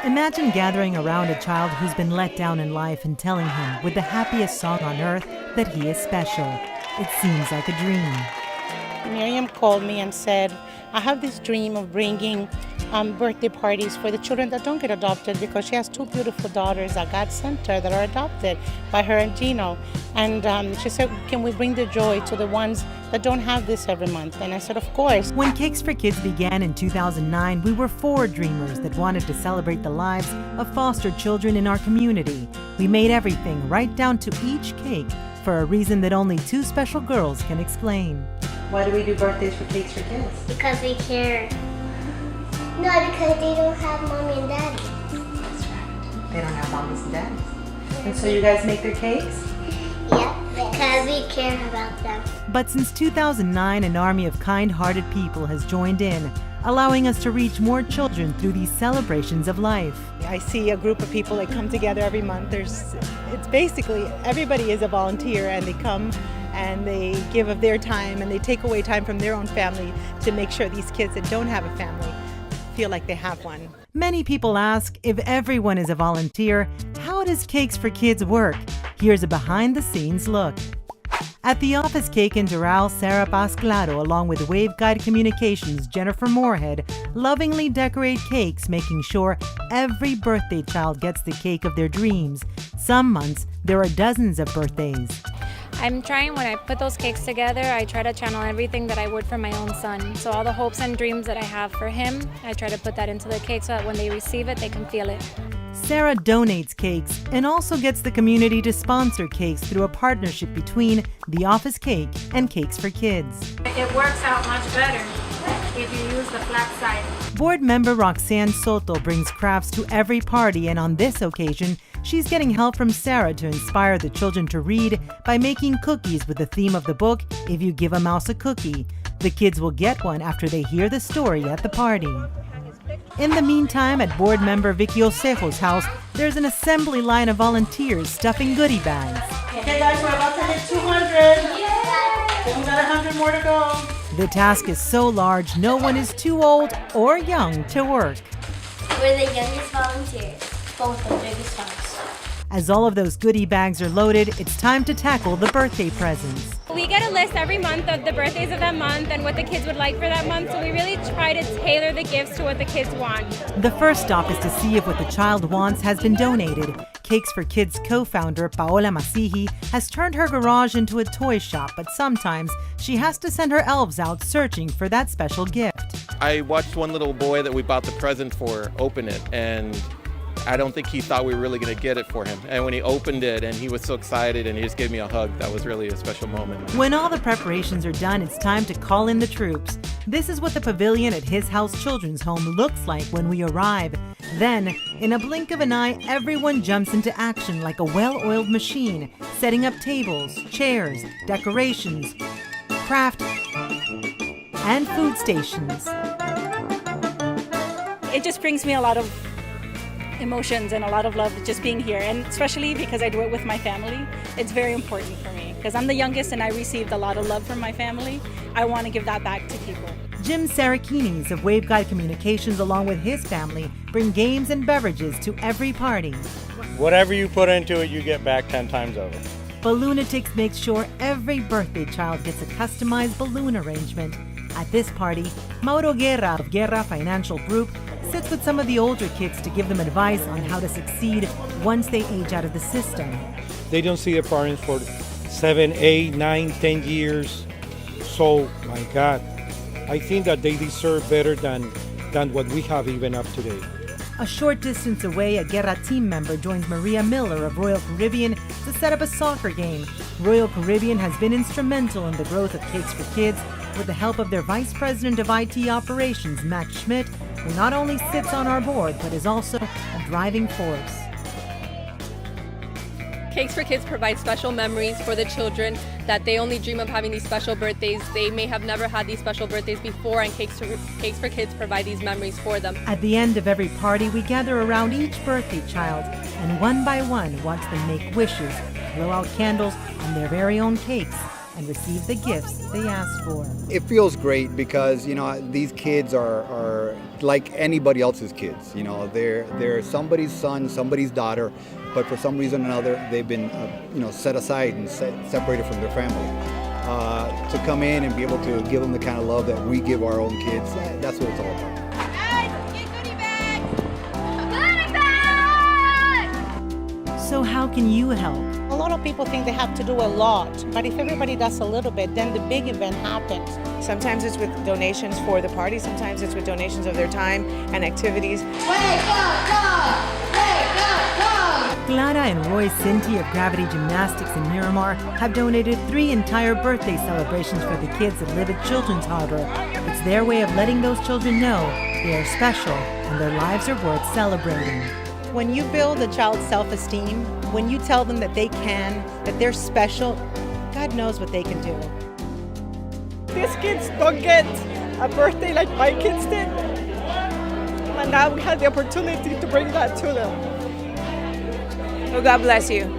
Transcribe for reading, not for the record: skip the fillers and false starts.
Imagine gathering around a child who's been let down in life and telling him, with the happiest song on earth, that he is special. It seems like a dream. Miriam called me and said, I have this dream of bringing birthday parties for the children that don't get adopted, because she has two beautiful daughters that God sent her that are adopted by her and Gino. And she said, can we bring the joy to the ones that don't have this every month? And I said, of course. When Cakes for Kids began in 2009, we were 4 dreamers that wanted to celebrate the lives of foster children in our community. We made everything, right down to each cake, for a reason that only 2 special girls can explain. Why do we do birthdays for Cakes for Kids? Because we care. No, because they don't have mommy and daddy. That's right. They don't have mommies and daddies. And so you guys make their cakes? Yeah, because we care about them. But since 2009, an army of kind-hearted people has joined in, allowing us to reach more children through these celebrations of life. I see a group of people that come together every month. It's basically, everybody is a volunteer, and they come and they give of their time, and they take away time from their own family to make sure these kids that don't have a family feel like they have one. Many people ask, if everyone is a volunteer, how does Cakes for Kids work? Here's a behind-the-scenes look. At the Office Cake in Doral, Sarah Pasclaro, along with Waveguide Communications' Jennifer Moorhead, lovingly decorate cakes, making sure every birthday child gets the cake of their dreams. Some months, there are dozens of birthdays. I'm trying, when I put those cakes together, I try to channel everything that I would for my own son. So all the hopes and dreams that I have for him, I try to put that into the cake so that when they receive it, they can feel it. Sarah donates cakes and also gets the community to sponsor cakes through a partnership between the Office Cake and Cakes for Kids. It works out much better if you use the flat side. Board member Roxanne Soto brings crafts to every party, and on this occasion, she's getting help from Sarah to inspire the children to read by making cookies with the theme of the book, If You Give a Mouse a Cookie. The kids will get one after they hear the story at the party. In the meantime, at board member Vicky Osejo's house, there's an assembly line of volunteers stuffing goodie bags. Okay guys, we're about to hit 200. Yay! We got 100 more to go. The task is so large, no one is too old or young to work. We're the youngest volunteers, both the biggest ones. As all of those goodie bags are loaded, it's time to tackle the birthday presents. We get a list every month of the birthdays of that month and what the kids would like for that month, so we really try to tailor the gifts to what the kids want. The first stop is to see if what the child wants has been donated. Cakes for Kids co-founder Paola Masihi has turned her garage into a toy shop, but sometimes she has to send her elves out searching for that special gift. I watched one little boy that we bought the present for open it, and I don't think he thought we were really going to get it for him. And when he opened it and he was so excited and he just gave me a hug, that was really a special moment. When all the preparations are done, it's time to call in the troops. This is what the pavilion at his house children's home looks like when we arrive. Then, in a blink of an eye, everyone jumps into action like a well-oiled machine, setting up tables, chairs, decorations, craft, and food stations. It just brings me a lot of emotions and a lot of love just being here, and especially because I do it with my family. It's very important for me because I'm the youngest and I received a lot of love from my family. I want to give that back to people. Jim Sarakinis of Waveguide Communications, along with his family, bring games and beverages to every party. Whatever you put into it, you get back 10 times over. Balloonatics makes sure every birthday child gets a customized balloon arrangement. At this party, Mauro Guerra of Guerra Financial Group sits with some of the older kids to give them advice on how to succeed once they age out of the system. They don't see their parents for 7, 8, 9, 10 years. So, my God, I think that they deserve better than what we have even up today. A short distance away, a Guerra team member joins Maria Miller of Royal Caribbean to set up a soccer game. Royal Caribbean has been instrumental in the growth of Cakes for Kids with the help of their Vice President of IT Operations, Max Schmidt, who not only sits on our board but is also a driving force. Cakes for Kids provides special memories for the children that they only dream of having these special birthdays. They may have never had these special birthdays before, and Cakes for Kids provide these memories for them. At the end of every party, we gather around each birthday child and one by one watch them make wishes, blow out candles, and their very own cakes. and receive the gifts they asked for. It feels great because, you know, these kids are like anybody else's kids. You know, they're somebody's son, somebody's daughter, but for some reason or another, they've been, set aside and separated from their family. To come in and be able to give them the kind of love that we give our own kids, that's what it's all about. So how can you help? A lot of people think they have to do a lot, but if everybody does a little bit, then the big event happens. Sometimes it's with donations for the party, sometimes it's with donations of their time and activities. Wake up, dog! Wake up, dog! Clara and Roy Cinti of Gravity Gymnastics in Miramar have donated 3 entire birthday celebrations for the kids that live at Children's Harbor. It's their way of letting those children know they are special and their lives are worth celebrating. When you build a child's self-esteem, when you tell them that they can, that they're special, God knows what they can do. These kids don't get a birthday like my kids did. And now we have the opportunity to bring that to them. Oh, God bless you.